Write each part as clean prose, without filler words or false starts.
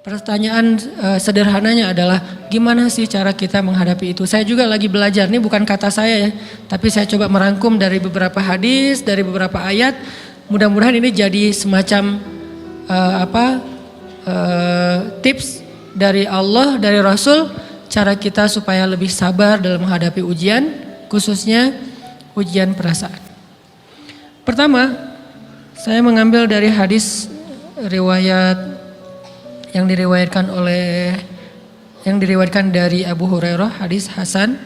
Pertanyaan sederhananya adalah gimana sih cara kita menghadapi itu? Saya juga lagi belajar, ini bukan kata saya ya, tapi saya coba merangkum dari beberapa hadis, dari beberapa ayat. Mudah-mudahan ini jadi semacam tips dari Allah, dari Rasul, cara kita supaya lebih sabar dalam menghadapi ujian, khususnya ujian perasaan. Pertama, saya mengambil dari hadis riwayat yang diriwayatkan dari Abu Hurairah, hadis Hasan.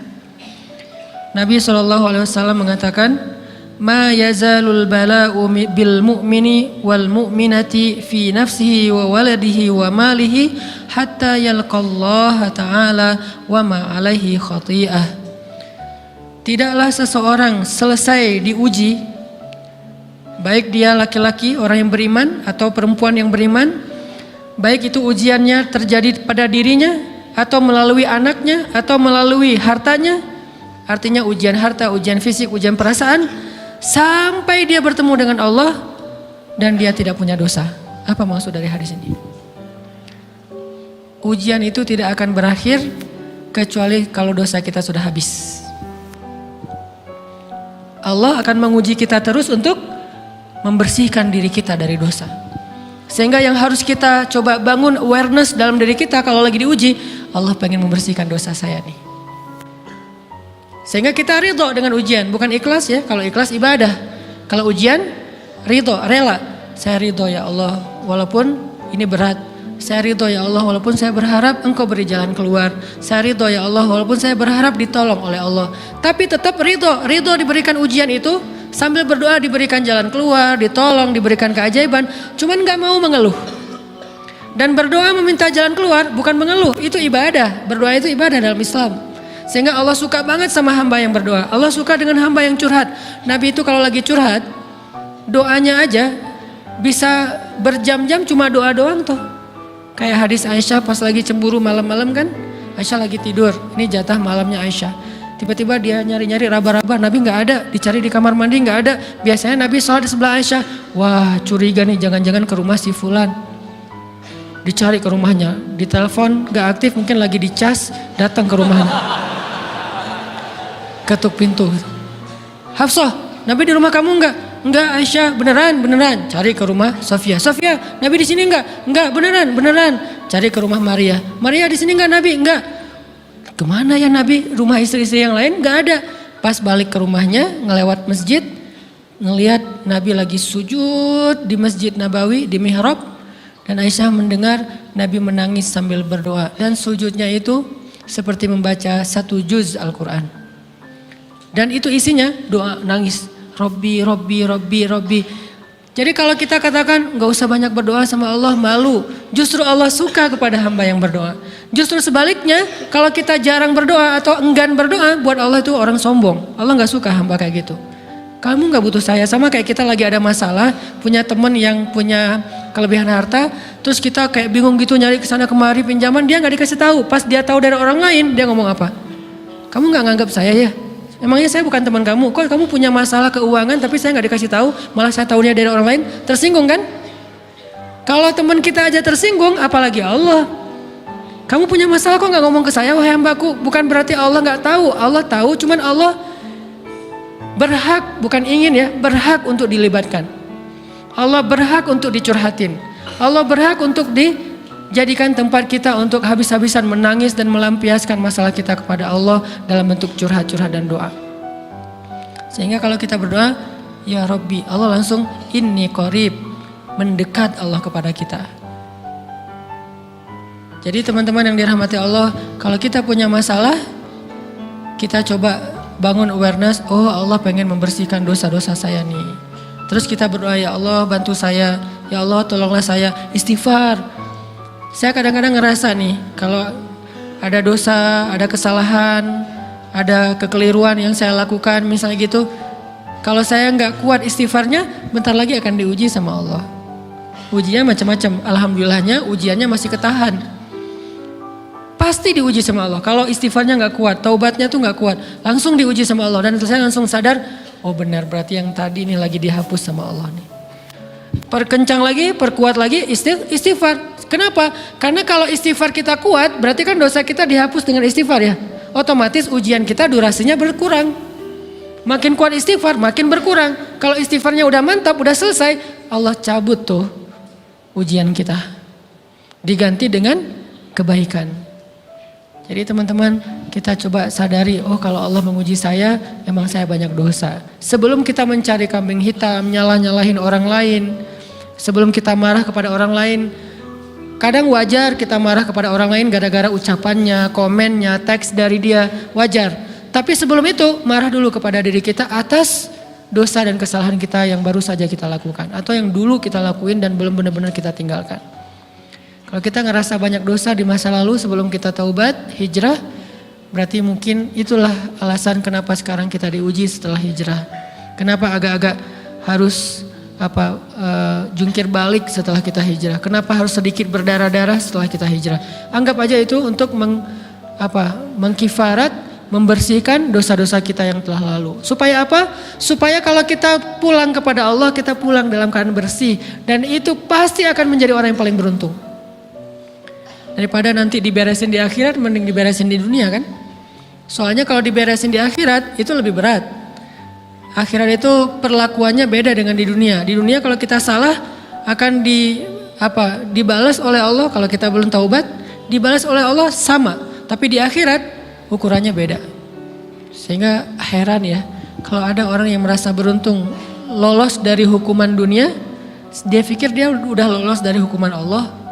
Nabi SAW mengatakan, "Ma yazalul bala'u bil mu'mini wal mu'minati fi nafsihi wa waladihi wa malihi hatta yalqallaha ta'ala wa ma alaihi khati'ah." Tidaklah seseorang selesai diuji, baik dia laki-laki, orang yang beriman, atau perempuan yang beriman, baik itu ujiannya terjadi pada dirinya, atau melalui anaknya, atau melalui hartanya, artinya ujian harta, ujian fisik, ujian perasaan, sampai dia bertemu dengan Allah dan dia tidak punya dosa. Apa maksud dari hadis ini? Ujian itu tidak akan berakhir kecuali kalau dosa kita sudah habis. Allah akan menguji kita terus untuk membersihkan diri kita dari dosa. Sehingga yang harus kita coba bangun awareness dalam diri kita kalau lagi diuji, Allah pengen membersihkan dosa saya nih. Sehingga kita ridho dengan ujian, bukan ikhlas ya. Kalau ikhlas ibadah, kalau ujian ridho, rela. Saya ridho ya Allah walaupun ini berat. Saya ridho ya Allah walaupun saya berharap Engkau beri jalan keluar. Saya ridho ya Allah walaupun saya berharap ditolong oleh Allah. Tapi tetap ridho diberikan ujian itu, sambil berdoa diberikan jalan keluar, ditolong, diberikan keajaiban, cuman gak mau mengeluh. Dan berdoa meminta jalan keluar bukan mengeluh, itu ibadah. Berdoa itu ibadah dalam Islam. Sehingga Allah suka banget sama hamba yang berdoa. Allah suka dengan hamba yang curhat. Nabi itu kalau lagi curhat, doanya aja bisa berjam-jam cuma doa doang tuh. Kayak hadis Aisyah pas lagi cemburu malam-malam kan, Aisyah lagi tidur, ini jatah malamnya Aisyah. Tiba-tiba dia nyari-nyari raba-raba, Nabi nggak ada, dicari di kamar mandi nggak ada. Biasanya Nabi sholat di sebelah Aisyah. Wah, curiga nih, jangan-jangan ke rumah si Fulan. Dicari ke rumahnya, ditelepon nggak aktif, mungkin lagi dicas, datang ke rumahnya. Ketuk pintu. Hafsah, Nabi di rumah kamu nggak? Enggak Aisyah, beneran. Cari ke rumah Sofia. Sofia, Nabi di sini nggak? Enggak, beneran. Cari ke rumah Maria. Maria di sini nggak Nabi? Enggak. Kemana ya Nabi? Rumah istri-istri yang lain gak ada. Pas balik ke rumahnya, ngelewat masjid, ngelihat Nabi lagi sujud di Masjid Nabawi, di mihrab. Dan Aisyah mendengar Nabi menangis sambil berdoa. Dan sujudnya itu seperti membaca 1 juz Al-Quran. Dan itu isinya doa nangis. Robbi. Jadi kalau kita katakan gak usah banyak berdoa sama Allah, malu. Justru Allah suka kepada hamba yang berdoa. Justru sebaliknya, kalau kita jarang berdoa atau enggan berdoa, buat Allah itu orang sombong. Allah gak suka hamba kayak gitu. Kamu gak butuh saya, sama kayak kita lagi ada masalah, punya teman yang punya kelebihan harta, terus kita kayak bingung gitu nyari kesana kemari pinjaman, dia gak dikasih tahu. Pas dia tahu dari orang lain, dia ngomong apa? Kamu gak nganggap saya ya? Emangnya saya bukan teman kamu? Kok kamu punya masalah keuangan tapi saya gak dikasih tahu, malah saya tahunya dari orang lain? Tersinggung kan? Kalau teman kita aja tersinggung, apalagi Allah. Kamu punya masalah kok gak ngomong ke saya, wahai hambaku? Bukan berarti Allah gak tahu. Allah tahu, cuman Allah berhak, bukan ingin ya, berhak untuk dilibatkan. Allah berhak untuk dicurhatin. Allah berhak untuk dijadikan tempat kita untuk habis-habisan menangis dan melampiaskan masalah kita kepada Allah dalam bentuk curhat-curhat dan doa. Sehingga kalau kita berdoa, ya Rabbi, Allah langsung inni qarib, mendekat Allah kepada kita. Jadi teman-teman yang dirahmati Allah, kalau kita punya masalah, kita coba bangun awareness, oh Allah pengen membersihkan dosa-dosa saya nih. Terus kita berdoa, ya Allah bantu saya, ya Allah tolonglah saya, istighfar. Saya kadang-kadang ngerasa nih, kalau ada dosa, ada kesalahan, ada kekeliruan yang saya lakukan misalnya gitu, kalau saya nggak kuat istighfarnya, bentar lagi akan diuji sama Allah. Ujiannya macam-macam, alhamdulillahnya ujiannya masih ketahan. Pasti diuji sama Allah. Kalau istighfarnya nggak kuat, taubatnya tuh nggak kuat, langsung diuji sama Allah. Dan saya langsung sadar, oh benar berarti yang tadi ini lagi dihapus sama Allah nih. Perkencang lagi, perkuat lagi istighfar. Kenapa? Karena kalau istighfar kita kuat, berarti kan dosa kita dihapus dengan istighfar ya. Otomatis ujian kita durasinya berkurang. Makin kuat istighfar, makin berkurang. Kalau istighfarnya udah mantap, udah selesai, Allah cabut tuh ujian kita. Diganti dengan kebaikan. Jadi teman-teman, kita coba sadari, oh kalau Allah menguji saya, emang saya banyak dosa. Sebelum kita mencari kambing hitam, nyalah-nyalahin orang lain, sebelum kita marah kepada orang lain, kadang wajar kita marah kepada orang lain gara-gara ucapannya, komennya, teks dari dia, wajar. Tapi sebelum itu, marah dulu kepada diri kita atas dosa dan kesalahan kita yang baru saja kita lakukan. Atau yang dulu kita lakuin dan belum benar-benar kita tinggalkan. Kalau kita ngerasa banyak dosa di masa lalu sebelum kita taubat, hijrah, berarti mungkin itulah alasan kenapa sekarang kita diuji setelah hijrah. Kenapa agak-agak harus jungkir balik setelah kita hijrah. Kenapa harus sedikit berdarah-darah setelah kita hijrah. Anggap aja itu untuk mengkifarat, membersihkan dosa-dosa kita yang telah lalu. Supaya apa? Supaya kalau kita pulang kepada Allah, kita pulang dalam keadaan bersih. Dan itu pasti akan menjadi orang yang paling beruntung. Daripada nanti diberesin di akhirat, mending diberesin di dunia kan? Soalnya kalau diberesin di akhirat itu lebih berat. Akhirat itu perlakuannya beda dengan di dunia. Di dunia kalau kita salah akan dibalas oleh Allah. Kalau kita belum taubat, dibalas oleh Allah sama. Tapi di akhirat ukurannya beda. Sehingga heran ya, kalau ada orang yang merasa beruntung lolos dari hukuman dunia, dia pikir dia udah lolos dari hukuman Allah.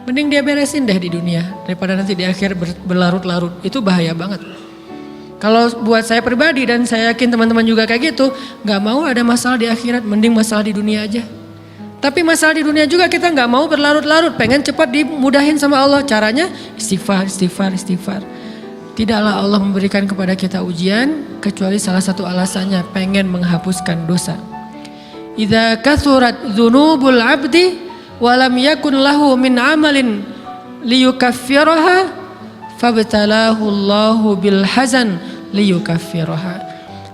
Mending dia beresin deh di dunia daripada nanti di akhir berlarut-larut. Itu bahaya banget. Kalau buat saya pribadi dan saya yakin teman-teman juga kayak gitu, gak mau ada masalah di akhirat, mending masalah di dunia aja. Tapi masalah di dunia juga kita gak mau berlarut-larut, pengen cepat dimudahin sama Allah. Caranya istighfar. Tidaklah Allah memberikan kepada kita ujian kecuali salah satu alasannya pengen menghapuskan dosa. Idza kathurat dzunubul 'abdi wa lam yakun lahu min 'amalin liyukaffiraha fabtalahu Allahu bil hazan liyukaffiraha.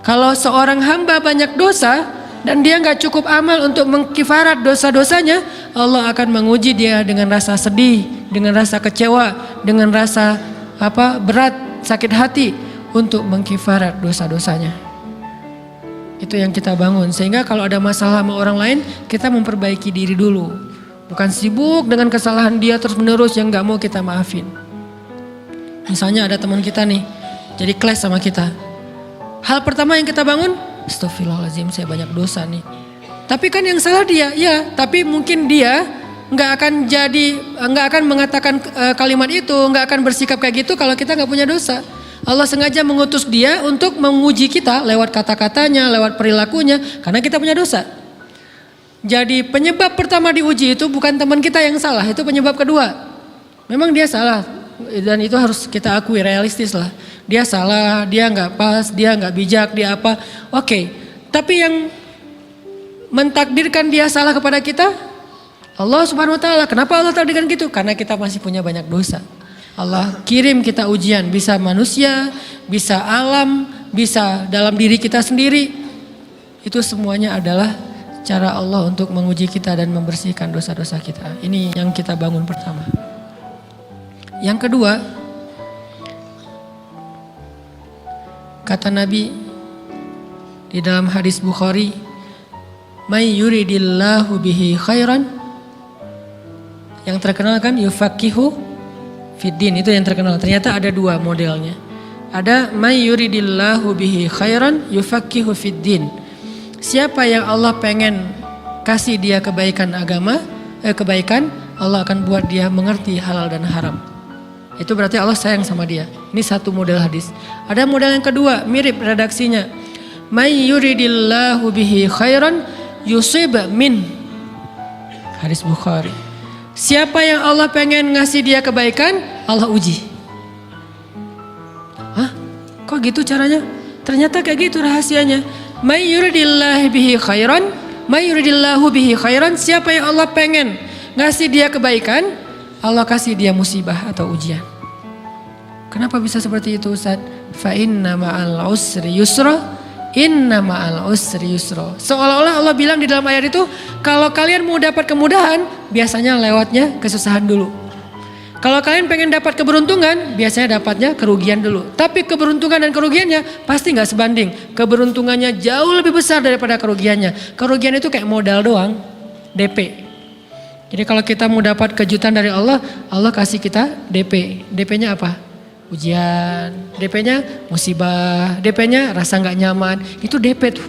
Kalau seorang hamba banyak dosa dan dia enggak cukup amal untuk mengkifarat dosa-dosanya, Allah akan menguji dia dengan rasa sedih, dengan rasa kecewa, dengan rasa berat, sakit hati untuk mengkifarat dosa-dosanya. Itu yang kita bangun. Sehingga kalau ada masalah sama orang lain, kita memperbaiki diri dulu. Bukan sibuk dengan kesalahan dia terus menerus yang gak mau kita maafin. Misalnya ada teman kita nih, jadi clash sama kita. Hal pertama yang kita bangun, astagfirullahaladzim saya banyak dosa nih. Tapi kan yang salah dia, ya. Tapi mungkin dia nggak akan mengatakan kalimat itu, nggak akan bersikap kayak gitu kalau kita nggak punya dosa. Allah sengaja mengutus dia untuk menguji kita lewat kata-katanya, lewat perilakunya, karena kita punya dosa. Jadi penyebab pertama diuji itu bukan teman kita yang salah, itu penyebab kedua. Memang dia salah dan itu harus kita akui, realistis lah. Dia salah, dia nggak pas, dia nggak bijak, dia apa? Oke. Tapi yang mentakdirkan dia salah kepada kita Allah Subhanahu wa taala. Kenapa Allah takdirkan gitu? Karena kita masih punya banyak dosa. Allah kirim kita ujian, bisa manusia, bisa alam, bisa dalam diri kita sendiri. Itu semuanya adalah cara Allah untuk menguji kita dan membersihkan dosa-dosa kita. Ini yang kita bangun pertama. Yang kedua, kata Nabi di dalam hadis Bukhari, "May yuridillahu bihi khairan." Yang terkenal kan yufaqihu fiddin, itu yang terkenal. Ternyata ada dua modelnya. Ada may yuridillahu bihi khairan yufaqihu fiddin. Siapa yang Allah pengen kasih dia kebaikan agama, kebaikan, Allah akan buat dia mengerti halal dan haram. Itu berarti Allah sayang sama dia. Ini satu model hadis. Ada model yang kedua, mirip redaksinya. May yuridillahu bihi khairan yusib min. Hadis Bukhari. Siapa yang Allah pengen ngasih dia kebaikan, Allah uji. Hah? Kok gitu caranya? Ternyata kayak gitu rahasianya. May yuridillahu bihi khairan, may yuridillahu bihi khairan. Siapa yang Allah pengen ngasih dia kebaikan, Allah kasih dia musibah atau ujian. Kenapa bisa seperti itu Ustaz? Fa inna ma'al usri yusra, Inna ma'al usri yusra. Seolah-olah Allah bilang di dalam ayat itu, kalau kalian mau dapat kemudahan, biasanya lewatnya kesusahan dulu. Kalau kalian pengen dapat keberuntungan, biasanya dapatnya kerugian dulu. Tapi keberuntungan dan kerugiannya pasti nggak sebanding. Keberuntungannya jauh lebih besar daripada kerugiannya. Kerugian itu kayak modal doang, DP. Jadi kalau kita mau dapat kejutan dari Allah, Allah kasih kita DP. DP-nya apa? Ujian. DP-nya musibah. DP-nya rasa nggak nyaman. Itu DP tuh.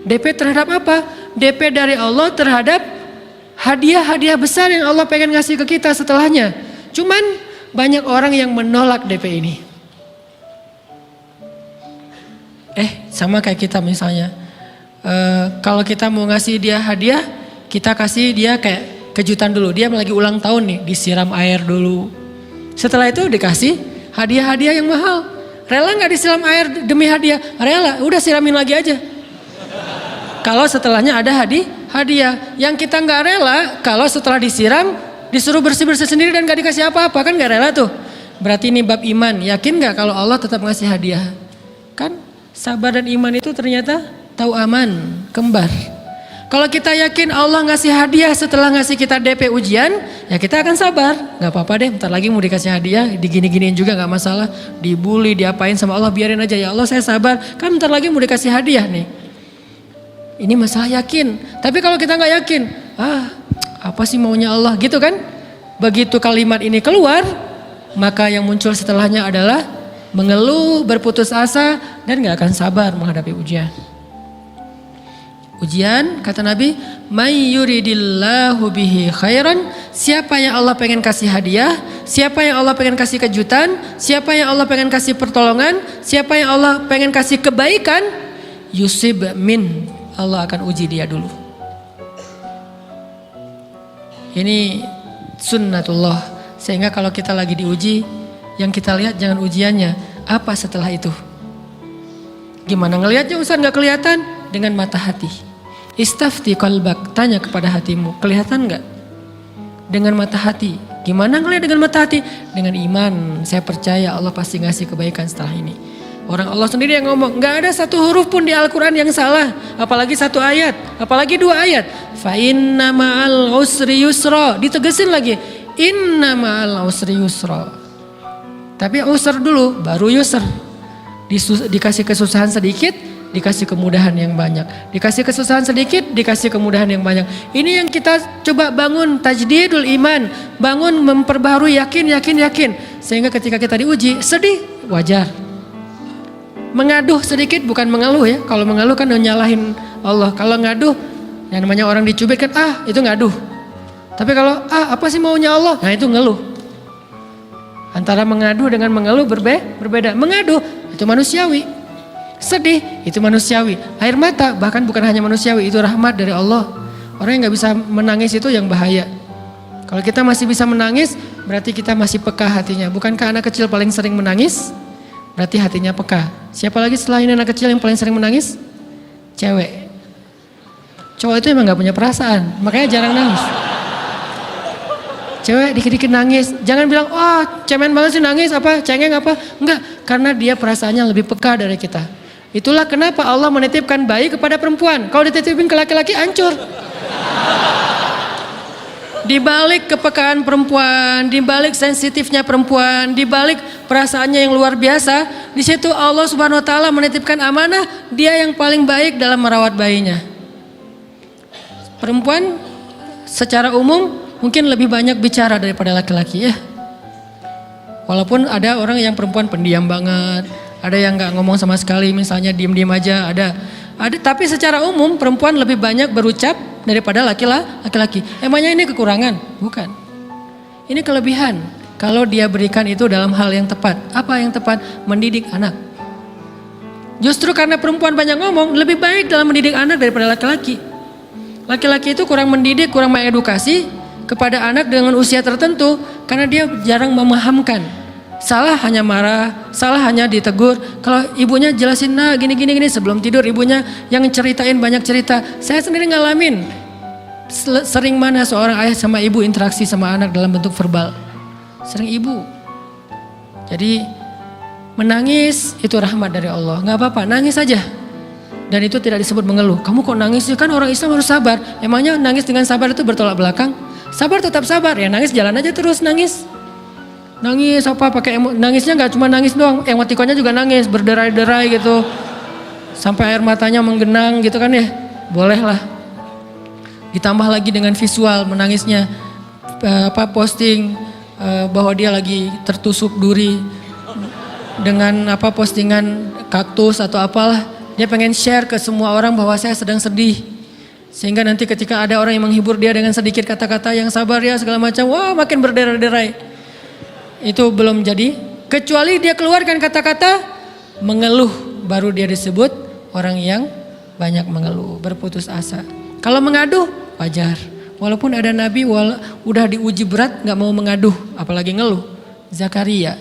DP terhadap apa? DP dari Allah terhadap hadiah-hadiah besar yang Allah pengen ngasih ke kita setelahnya. Cuman banyak orang yang menolak DP ini. Sama kayak kita misalnya. Kalau kita mau ngasih dia hadiah, kita kasih dia kayak kejutan dulu. Dia lagi ulang tahun nih, disiram air dulu. Setelah itu dikasih hadiah-hadiah yang mahal. Rela gak disiram air demi hadiah? Rela, udah siramin lagi aja. Kalau setelahnya ada hadiah. Yang kita gak rela, kalau setelah disiram, disuruh bersih-bersih sendiri dan gak dikasih apa-apa. Kan gak rela tuh. Berarti ini bab iman. Yakin gak kalau Allah tetap ngasih hadiah? Kan sabar dan iman itu ternyata tahu aman, kembar. Kalau kita yakin Allah ngasih hadiah setelah ngasih kita DP ujian, ya kita akan sabar. Gak apa-apa deh, bentar lagi mau dikasih hadiah, digini-giniin juga gak masalah. Dibully, diapain sama Allah, biarin aja. Ya Allah saya sabar, kan bentar lagi mau dikasih hadiah nih. Ini masalah yakin. Tapi kalau kita gak yakin, apa sih maunya Allah gitu kan. Begitu kalimat ini keluar, maka yang muncul setelahnya adalah mengeluh, berputus asa, dan gak akan sabar menghadapi ujian. Ujian, kata Nabi, may yuridillahu bihi khairan, siapa yang Allah pengen kasih hadiah, siapa yang Allah pengen kasih kejutan, siapa yang Allah pengen kasih pertolongan, siapa yang Allah pengen kasih kebaikan, yusib min, Allah akan uji dia dulu. Ini sunnatullah, sehingga kalau kita lagi diuji, yang kita lihat jangan ujiannya, apa setelah itu. Gimana ngelihatnya Ustaz gak kelihatan? Dengan mata hati. Istafti qalbak, tanya kepada hatimu, kelihatan gak? Dengan mata hati. Gimana ngelihat dengan mata hati? Dengan iman, saya percaya Allah pasti ngasih kebaikan setelah ini. Orang Allah sendiri yang ngomong, gak ada satu huruf pun di Al-Quran yang salah. Apalagi satu ayat, apalagi dua ayat. Fa inna ma'al usri yusra, ditegesin lagi. Inna ma'al usri yusra. Tapi usr dulu, baru yusr. Dikasih kesusahan sedikit, dikasih kemudahan yang banyak. Dikasih kesusahan sedikit, dikasih kemudahan yang banyak. Ini yang kita coba bangun tajdidul iman. Bangun memperbaharui yakin. Sehingga ketika kita diuji, sedih, wajar. Mengaduh sedikit bukan mengeluh ya. Kalau mengeluh kan nyalahin Allah. Kalau ngaduh, yang namanya orang dicubit kan, itu ngaduh. Tapi kalau, apa sih maunya Allah? Nah itu ngeluh. Antara mengadu dengan mengeluh berbeda. Mengadu, itu manusiawi. Sedih, itu manusiawi. Air mata bahkan bukan hanya manusiawi, itu rahmat dari Allah. Orang yang gak bisa menangis itu yang bahaya. Kalau kita masih bisa menangis, berarti kita masih peka hatinya. Bukankah anak kecil paling sering menangis? Berarti hatinya peka. Siapa lagi selain anak kecil yang paling sering menangis? Cewek. Cowok itu emang gak punya perasaan, makanya jarang nangis. Cewek dikit-dikit nangis, jangan bilang, cemen banget sih nangis, cengeng apa. Enggak, karena dia perasaannya lebih peka dari kita. Itulah kenapa Allah menitipkan bayi kepada perempuan. Kalau dititipin ke laki-laki hancur. Di balik kepekaan perempuan, di balik sensitifnya perempuan, di balik perasaannya yang luar biasa, di situ Allah Subhanahu wa taala menitipkan amanah, dia yang paling baik dalam merawat bayinya. Perempuan secara umum mungkin lebih banyak bicara daripada laki-laki ya. Walaupun ada orang yang perempuan pendiam banget, ada yang nggak ngomong sama sekali, misalnya diem-diem aja, ada. Tapi secara umum perempuan lebih banyak berucap daripada laki-laki. Emangnya ini kekurangan? Bukan. Ini kelebihan. Kalau dia berikan itu dalam hal yang tepat. Apa yang tepat? Mendidik anak. Justru karena perempuan banyak ngomong, lebih baik dalam mendidik anak daripada laki-laki. Laki-laki itu kurang mendidik, kurang mengedukasi kepada anak dengan usia tertentu karena dia jarang memahamkan. Salah hanya marah, salah hanya ditegur. Kalau ibunya jelasin, gini sebelum tidur ibunya yang ceritain banyak cerita. Saya sendiri ngalamin sering mana seorang ayah sama ibu interaksi sama anak dalam bentuk verbal. Sering ibu. Jadi menangis itu rahmat dari Allah. Gak apa-apa, nangis aja. Dan itu tidak disebut mengeluh. Kamu kok nangis sih? Kan orang Islam harus sabar. Emangnya nangis dengan sabar itu bertolak belakang? Sabar tetap sabar. Ya nangis jalan aja terus nangis. Nangis apa pakai nangisnya nggak cuma nangis doang. Emotikonnya juga nangis, berderai-derai gitu. Sampai air matanya menggenang gitu kan ya. Boleh lah. Ditambah lagi dengan visual menangisnya. Posting bahwa dia lagi tertusuk duri. Dengan postingan kaktus atau apalah. Dia pengen share ke semua orang bahwa saya sedang sedih. Sehingga nanti ketika ada orang yang menghibur dia dengan sedikit kata-kata yang sabar ya segala macam. Wah makin berderai-derai. Itu belum jadi. Kecuali dia keluarkan kata-kata mengeluh. Baru dia disebut orang yang banyak mengeluh. Berputus asa. Kalau mengaduh wajar. Walaupun ada nabi udah diuji berat gak mau mengaduh. Apalagi ngeluh. Zakaria.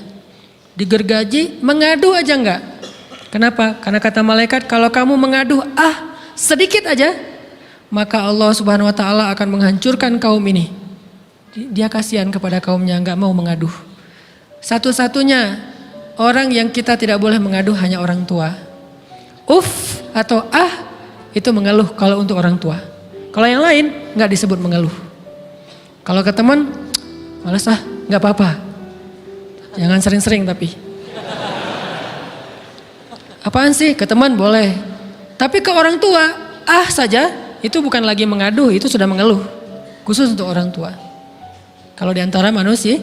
Digergaji mengadu aja enggak. Kenapa? Karena kata malaikat kalau kamu mengaduh sedikit aja. Maka Allah subhanahu wa ta'ala akan menghancurkan kaum ini. Dia kasihan kepada kaumnya gak mau mengaduh. Satu-satunya orang yang kita tidak boleh mengaduh hanya orang tua. Atau itu mengeluh kalau untuk orang tua. Kalau yang lain gak disebut mengeluh. Kalau ke teman, malas gak apa-apa. Jangan sering-sering tapi. Apaan sih? Ke teman boleh. Tapi ke orang tua, saja itu bukan lagi mengaduh, itu sudah mengeluh. Khusus untuk orang tua. Kalau diantara manusia.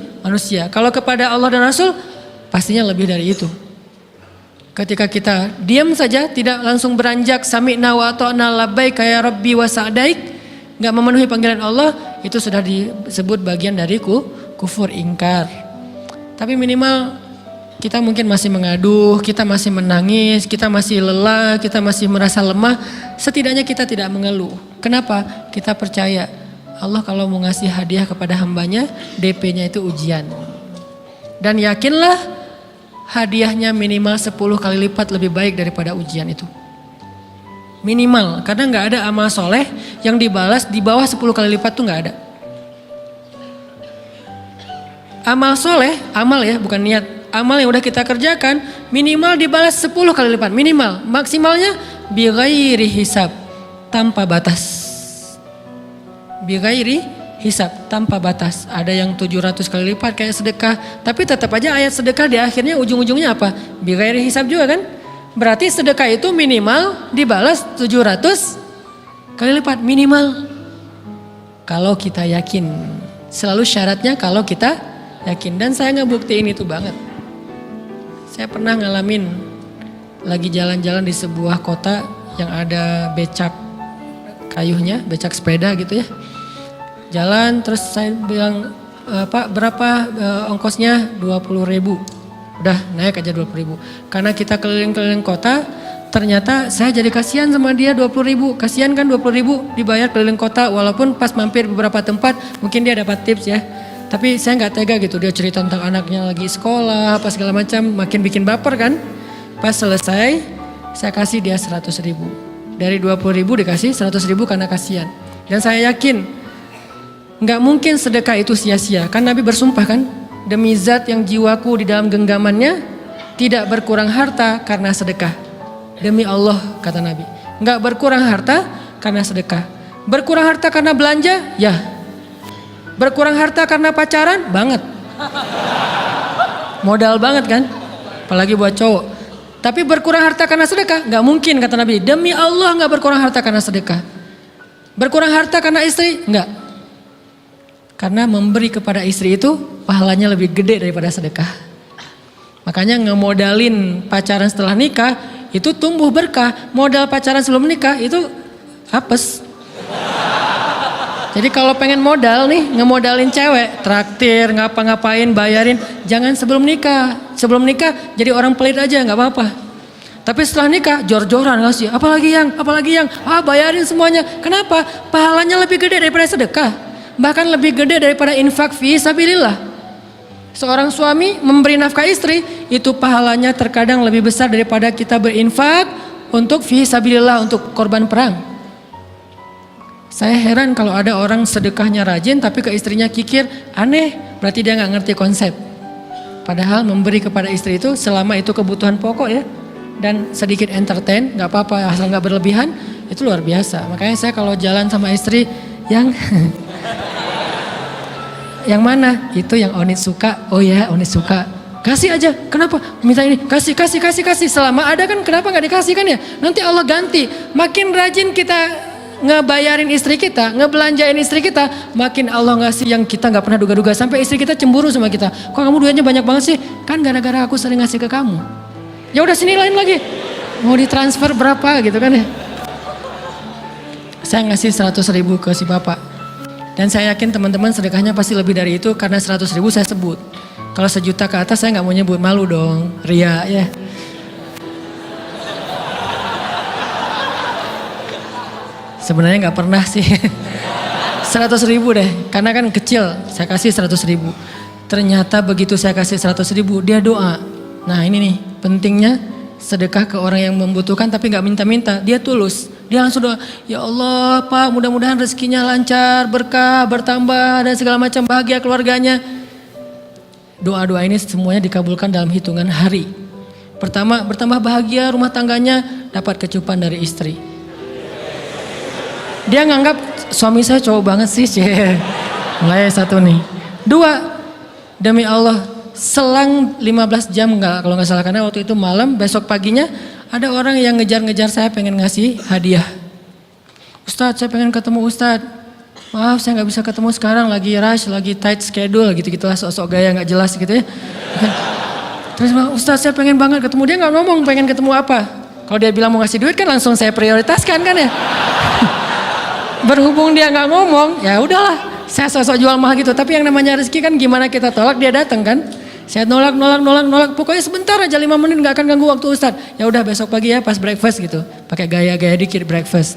Kalau kepada Allah dan Rasul, pastinya lebih dari itu. Ketika kita diam saja, tidak langsung beranjak sami'na wa ata'na labbaika ya rabbi wa sa'daik, enggak memenuhi panggilan Allah, itu sudah disebut bagian dari kufur ingkar. Tapi minimal kita mungkin masih mengaduh, kita masih menangis, kita masih lelah, kita masih merasa lemah. Setidaknya kita tidak mengeluh. Kenapa? Kita percaya Allah kalau mau ngasih hadiah kepada hambanya, DP-nya itu ujian. Dan yakinlah hadiahnya minimal 10 kali lipat lebih baik daripada ujian itu. Minimal, karena gak ada amal soleh yang dibalas di bawah 10 kali lipat tuh gak ada. Amal soleh, amal ya bukan niat. Amal yang udah kita kerjakan minimal dibalas 10 kali lipat. Minimal, maksimalnya bighairi hisab, tanpa batas. Bighairi hisab, tanpa batas. Ada yang 700 kali lipat kayak sedekah. Tapi tetap aja ayat sedekah di akhirnya ujung-ujungnya apa? Bighairi hisab juga kan? Berarti sedekah itu minimal dibalas 700 kali lipat. Minimal. Kalau kita yakin. Selalu syaratnya kalau kita yakin. Dan saya ngebuktiin itu banget. Saya pernah ngalamin lagi jalan-jalan di sebuah kota yang ada becak kayuhnya, becak sepeda gitu ya. Jalan terus saya bilang, Pak berapa ongkosnya? 20.000. Udah naik aja 20.000. Karena kita keliling-keliling kota, ternyata saya jadi kasihan sama dia 20.000. Kasihan kan 20.000 dibayar keliling kota, walaupun pas mampir beberapa tempat mungkin dia dapat tips ya. Tapi saya nggak tega gitu, dia cerita tentang anaknya lagi sekolah, apa segala macam, makin bikin baper kan. Pas selesai, saya kasih dia 100.000. Dari 20.000 dikasih 100.000 karena kasihan. Dan saya yakin, nggak mungkin sedekah itu sia-sia. Kan Nabi bersumpah kan, demi zat yang jiwaku di dalam genggamannya, tidak berkurang harta karena sedekah. Demi Allah kata Nabi, nggak berkurang harta karena sedekah. Berkurang harta karena belanja, ya. Berkurang harta karena pacaran? Banget. Modal banget kan? Apalagi buat cowok. Tapi berkurang harta karena sedekah? Gak mungkin kata Nabi. Demi Allah gak berkurang harta karena sedekah. Berkurang harta karena istri? Enggak. Karena memberi kepada istri itu pahalanya lebih gede daripada sedekah. Makanya ngemodalin pacaran setelah nikah itu tumbuh berkah. Modal pacaran sebelum nikah itu apes. Jadi kalau pengen modal nih, ngemodalin cewek, traktir, ngapa-ngapain, bayarin, jangan sebelum nikah. Sebelum nikah jadi orang pelit aja, nggak apa-apa. Tapi setelah nikah, jor-joran ngasih, apalagi yang, bayarin semuanya. Kenapa? Pahalanya lebih gede daripada sedekah. Bahkan lebih gede daripada infak fi sabilillah. Seorang suami memberi nafkah istri, itu pahalanya terkadang lebih besar daripada kita berinfak untuk fi sabilillah, untuk korban perang. Saya heran kalau ada orang sedekahnya rajin tapi ke istrinya kikir, aneh, berarti dia gak ngerti konsep. Padahal memberi kepada istri itu selama itu kebutuhan pokok ya, dan sedikit entertain, nggak apa-apa asal nggak berlebihan, itu luar biasa. Makanya saya kalau jalan sama istri yang yang mana? Itu yang Onit suka. Oh ya, Onit suka. Kasih aja. Kenapa? Minta ini. Kasih. Selama ada kan kenapa nggak dikasih kan ya? Nanti Allah ganti. Makin rajin kita ngebayarin istri kita, ngebelanjain istri kita, makin Allah ngasih yang kita nggak pernah duga-duga. Sampai istri kita cemburu sama kita. Kok kamu duitnya banyak banget sih? Kan gara-gara aku sering ngasih ke kamu. Ya udah sini lain lagi. Mau ditransfer berapa gitu kan ya? Saya ngasih 100.000 ke si bapak. Dan saya yakin teman-teman sedekahnya pasti lebih dari itu karena 100.000 saya sebut. Kalau 1 juta ke atas saya nggak mau nyebut, malu dong, ria ya. Sebenarnya nggak pernah sih. 100.000 deh, karena kan kecil, saya kasih 100.000. Ternyata begitu saya kasih 100.000, dia doa. Nah ini nih pentingnya sedekah ke orang yang membutuhkan tapi nggak minta-minta, dia tulus. Dia langsung doa, ya Allah Pak mudah-mudahan rezekinya lancar, berkah, bertambah dan segala macam, bahagia keluarganya. Doa-doa ini semuanya dikabulkan dalam hitungan hari. Pertama bertambah bahagia rumah tangganya, dapat kecupan dari istri. Dia nganggap suami saya cowok banget sih. Mulai 1 nih. 2, demi Allah selang 15 jam kalau nggak salah, karena waktu itu malam, besok paginya ada orang yang ngejar-ngejar saya pengen ngasih hadiah. Ustadz saya pengen ketemu Ustadz. Maaf saya nggak bisa ketemu sekarang, lagi rush, lagi tight schedule gitu-gitulah, sok-sok gaya nggak jelas gitu ya. Terus Ustadz saya pengen banget ketemu, dia nggak ngomong pengen ketemu apa. Kalau dia bilang mau ngasih duit kan langsung saya prioritaskan kan ya. Berhubung dia nggak ngomong, ya udahlah, saya sosok jual mahal gitu. Tapi yang namanya rezeki kan gimana kita tolak, dia datang kan. Saya nolak. Pokoknya sebentar aja 5 menit nggak akan ganggu waktu Ustadz. Ya udah besok pagi ya pas breakfast gitu, pakai gaya-gaya dikit breakfast.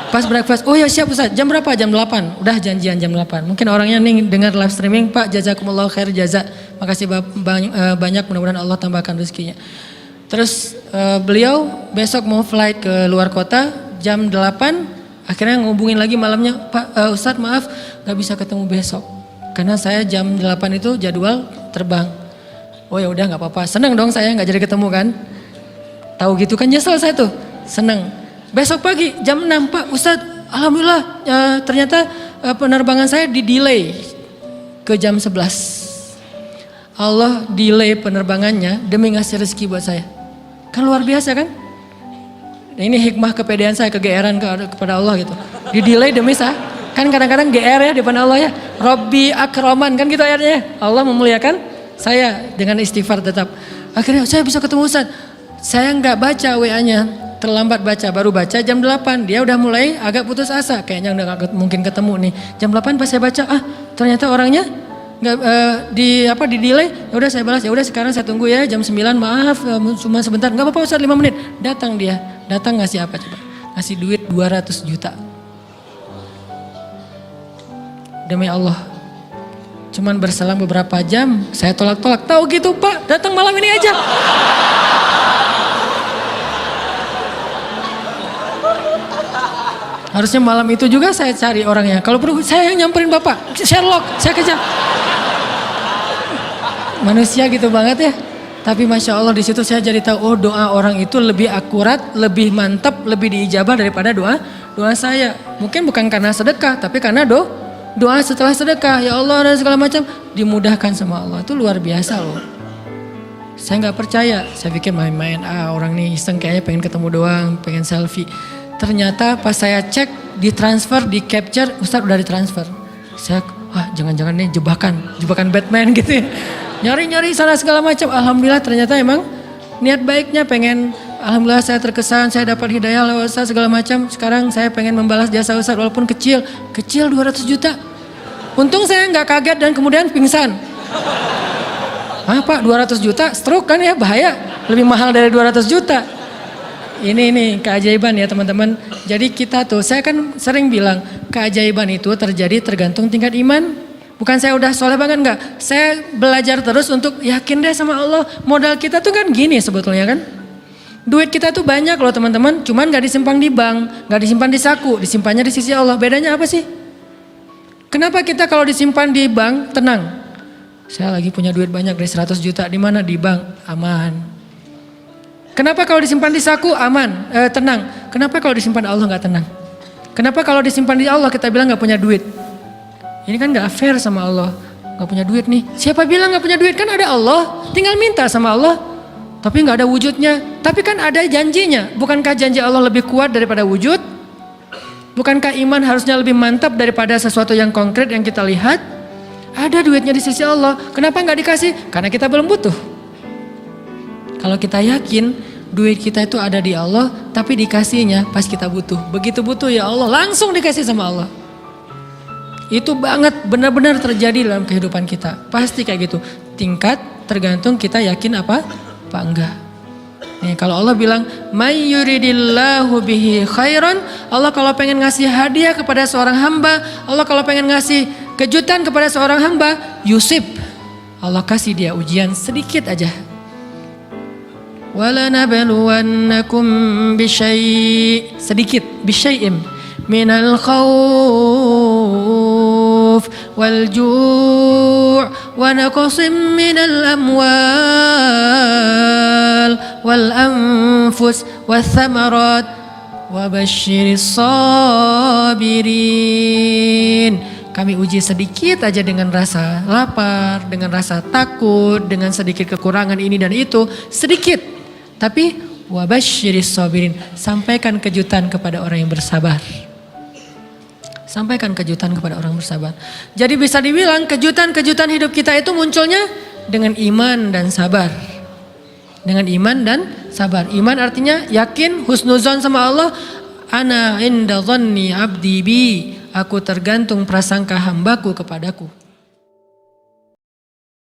Pas breakfast, oh ya siap Ustadz. Jam berapa? Jam 8. Udah janjian jam 8. Mungkin orangnya nih dengar live streaming, Pak jazakumullah khair jaza. Makasih banyak, mudah-mudahan Allah tambahkan rezekinya. Terus beliau besok mau flight ke luar kota jam 8. Akhirnya ngubungin lagi malamnya, Pak Ustadz maaf gak bisa ketemu besok. Karena saya jam 8 itu jadwal terbang. Oh ya udah gak apa-apa, seneng dong saya gak jadi ketemu kan. Tahu gitu kan nyesel saya tuh, seneng. Besok pagi jam 6, Pak Ustadz alhamdulillah ternyata penerbangan saya di delay ke jam 11. Allah delay penerbangannya demi ngasih rezeki buat saya. Kan luar biasa kan. Nah, ini hikmah kepedean saya, kegeeran kepada Allah gitu. Di delay demi saya. Kan kadang-kadang GR ya di depan Allah ya. Robbi akraman kan gitu ayatnya. Allah memuliakan saya dengan istighfar tetap. Akhirnya saya bisa ketemu Ustaz. Saya nggak baca WA-nya, terlambat baca, baru baca jam 8. Dia udah mulai agak putus asa, kayaknya udah gak mungkin ketemu nih. Jam 8 pas saya baca, ternyata orangnya nggak di delay. Ya udah saya balas, ya udah sekarang saya tunggu ya jam 9, maaf cuma sebentar. Nggak apa-apa Ustaz 5 menit. Datang dia. Datang ngasih apa coba? Ngasih duit 200 juta. Demi Allah. Cuman berselang beberapa jam, saya tolak-tolak. Tahu gitu Pak, datang malam ini aja. Harusnya malam itu juga saya cari orangnya. Kalau perlu saya yang nyamperin Bapak. Sherlock, saya kejar. Manusia gitu banget ya. Tapi Masya Allah di situ saya jadi tahu, oh doa orang itu lebih akurat, lebih mantap, lebih diijabah daripada doa saya. Mungkin bukan karena sedekah, tapi karena doa setelah sedekah. Ya Allah dan segala macam dimudahkan sama Allah. Itu luar biasa loh. Saya nggak percaya, saya pikir main-main. Orang nih iseng kayaknya pengen ketemu doang, pengen selfie. Ternyata pas saya cek, ditransfer, di capture, Ustadz udah ditransfer. Saya, jangan-jangan nih jebakan Batman gitu ya. Nyari-nyari sana segala macam. Alhamdulillah ternyata emang niat baiknya pengen, alhamdulillah saya terkesan, saya dapat hidayah lewat Ustaz segala macam. Sekarang saya pengen membalas jasa Ustaz walaupun kecil 200 juta. Untung saya nggak kaget dan kemudian pingsan. Pak 200 juta stroke kan ya, bahaya. Lebih mahal dari 200 juta. Ini keajaiban ya teman-teman. Jadi kita tuh, saya kan sering bilang keajaiban itu terjadi tergantung tingkat iman. Bukan saya udah soleh banget enggak. Saya belajar terus untuk yakin deh sama Allah. Modal kita tuh kan gini sebetulnya kan. Duit kita tuh banyak loh teman-teman. Cuman gak disimpan di bank, gak disimpan di saku. Disimpannya di sisi Allah. Bedanya apa sih? Kenapa kita kalau disimpan di bank tenang? Saya lagi punya duit banyak dari 100 juta. Di mana? Di bank. Aman. Kenapa kalau disimpan di saku aman, tenang? Kenapa kalau disimpan Allah nggak tenang? Kenapa kalau disimpan di Allah kita bilang nggak punya duit? Ini kan nggak fair sama Allah. Nggak punya duit nih. Siapa bilang nggak punya duit? Kan ada Allah. Tinggal minta sama Allah. Tapi nggak ada wujudnya. Tapi kan ada janjinya. Bukankah janji Allah lebih kuat daripada wujud? Bukankah iman harusnya lebih mantap daripada sesuatu yang konkret yang kita lihat? Ada duitnya di sisi Allah. Kenapa nggak dikasih? Karena kita belum butuh. Kalau kita yakin duit kita itu ada di Allah, tapi dikasihnya pas kita butuh. Begitu butuh ya Allah, langsung dikasih sama Allah. Itu banget benar-benar terjadi dalam kehidupan kita. Pasti kayak gitu. Tingkat tergantung kita yakin apa enggak. Nih kalau Allah bilang, "May yuridillahu bihi khairan", Allah kalau pengen ngasih hadiah kepada seorang hamba, Allah kalau pengen ngasih kejutan kepada seorang hamba, yusib. Allah kasih dia ujian sedikit aja. وَلَنَبْلُوَنَّكُمْ بِشَيْءٍ sedikit bisyai'im minal khawf wal ju' wa naqsim minal amwal wal anfus wath thamarat wa basyiris sabirin. Kami uji sedikit aja dengan rasa lapar, dengan rasa takut, dengan sedikit kekurangan ini dan itu, sedikit. Tapi wabasyiris sabirin, sampaikan kejutan kepada orang yang bersabar. Sampaikan kejutan kepada orang bersabar. Jadi bisa dibilang kejutan-kejutan hidup kita itu munculnya dengan iman dan sabar. Dengan iman dan sabar. Iman artinya yakin, husnuzon sama Allah. Ana inda dhanni abdi bi. Aku tergantung prasangka hambaku kepadaku.